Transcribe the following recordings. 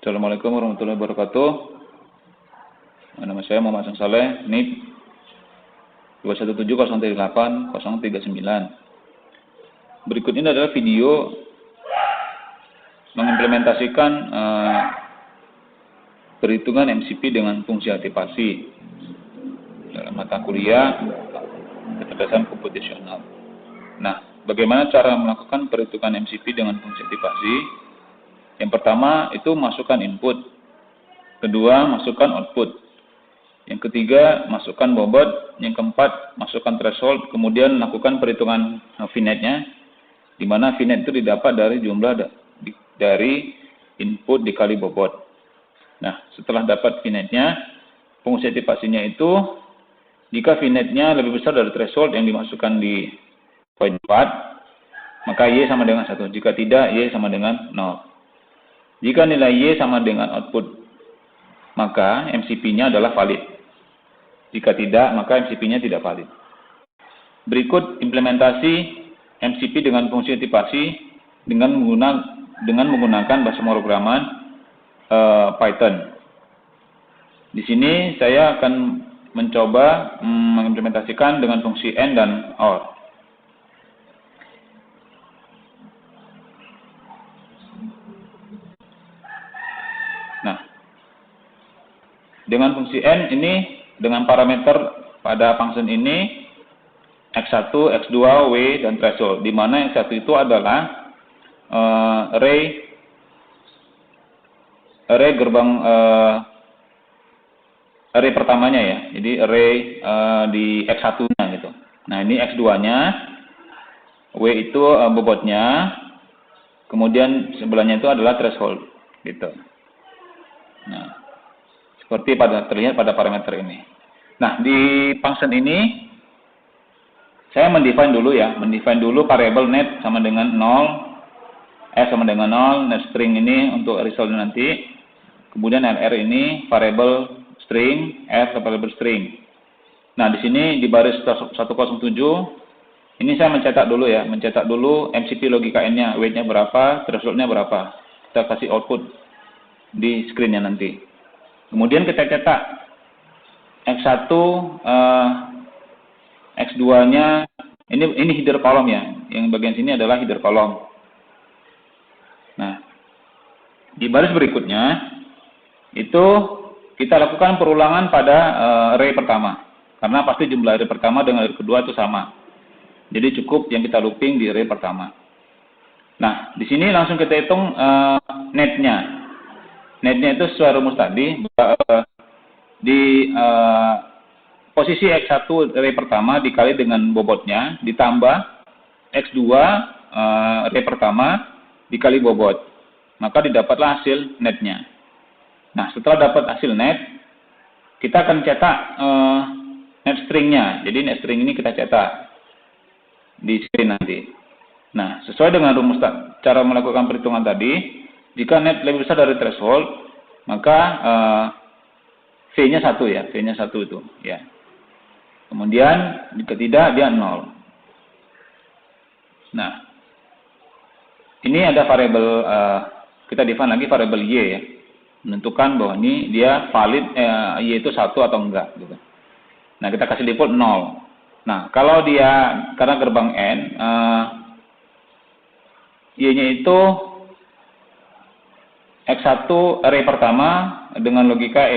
Assalamualaikum warahmatullahi wabarakatuh. Nama saya Muhammad Hasan Saleh, NIP 217038039. Berikut ini adalah video mengimplementasikan perhitungan MCP dengan fungsi aktivasi dalam mata kuliah kecerdasan komputasional. Nah, bagaimana cara melakukan perhitungan MCP dengan fungsi aktivasi? Yang pertama itu masukkan input, kedua masukkan output, yang ketiga masukkan bobot, yang keempat masukkan threshold, kemudian lakukan perhitungan finite-nya, di mana finite itu didapat dari jumlah dari input dikali bobot. Nah, setelah dapat finite-nya, fungsi aktivasinya itu jika finite-nya lebih besar dari threshold yang dimasukkan di poin 4, maka Y sama dengan 1. Jika tidak, Y sama dengan 0. Jika nilai Y sama dengan output, maka MCP-nya adalah valid. Jika tidak, maka MCP-nya tidak valid. Berikut implementasi MCP dengan fungsi aktivasi dengan menggunakan bahasa pemrograman Python. Di sini saya akan mencoba mengimplementasikan dengan fungsi AND dan OR. Nah, dengan fungsi N ini, dengan parameter pada function ini, X1, X2, W, dan threshold, di mana X1 itu adalah array pertamanya ya, jadi array di X1-nya gitu. Nah, ini X2-nya, W itu bobotnya, kemudian sebelahnya itu adalah threshold gitu. Nah, seperti terlihat pada parameter ini. Nah, di function ini saya mendefine dulu variable net sama dengan 0, s sama dengan 0, net string ini untuk result nanti. Kemudian lr ini variable string, f variable string. Nah, di sini di baris 107 ini saya mencetak dulu MCP logika n-nya, weight-nya berapa, threshold-nya berapa. Kita kasih output di screen-nya nanti. Kemudian kita cetak X1, X2-nya, ini header column ya. Yang bagian sini adalah header column. Nah, di baris berikutnya itu kita lakukan perulangan pada array pertama. Karena pasti jumlah array pertama dengan array kedua itu sama. Jadi cukup yang kita looping di array pertama. Nah, di sini langsung kita hitung net-nya. Net-nya itu sesuai rumus tadi, di posisi X1 array pertama dikali dengan bobotnya, ditambah X2 array pertama dikali bobot. Maka didapatlah hasil net-nya. Nah, setelah dapat hasil net, kita akan cetak net string-nya. Jadi net string ini kita cetak di screen nanti. Nah, sesuai dengan rumus cara melakukan perhitungan tadi, jika net lebih besar dari threshold, maka V-nya 1 ya, V-nya 1 itu ya. Kemudian jika tidak dia 0. Nah, ini ada variabel kita define lagi variabel Y ya. Menentukan bahwa ini dia valid Y itu 1 atau enggak gitu. Nah, kita kasih default 0. Nah, kalau dia karena gerbang N Y-nya itu X1 array pertama dengan logika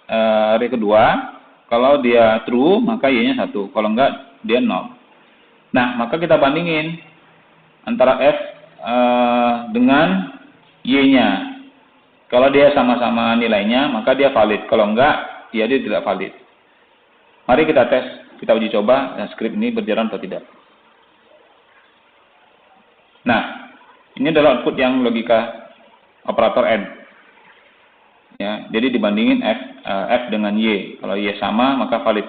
array kedua. Kalau dia true, maka Y-nya 1. Kalau enggak, dia 0. Nah, maka kita bandingin antara F dengan Y-nya. Kalau dia sama-sama nilainya, maka dia valid. Kalau enggak, ya dia tidak valid. Mari kita tes, kita uji coba, dan script ini berjalan atau tidak. Nah, ini adalah output yang logika operator AND. Ya, jadi dibandingin F dengan Y. Kalau Y sama, maka valid.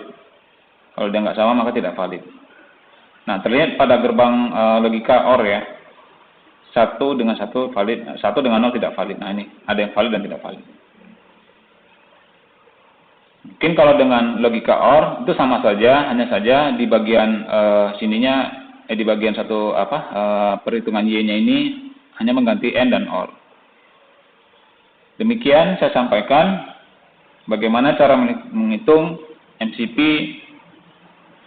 Kalau dia nggak sama, maka tidak valid. Nah, terlihat pada gerbang logika OR ya. 1 dengan 1 valid, 1 dengan 0 tidak valid. Nah, ini ada yang valid dan tidak valid. Mungkin kalau dengan logika OR itu sama saja, hanya saja di bagian sininya di bagian satu perhitungan Y-nya ini hanya mengganti AND dan OR. Demikian saya sampaikan bagaimana cara menghitung MCP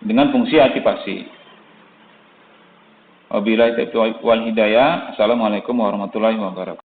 dengan fungsi aktivasi. Wabillahi taufiq wal hidayah. Assalamualaikum warahmatullahi wabarakatuh.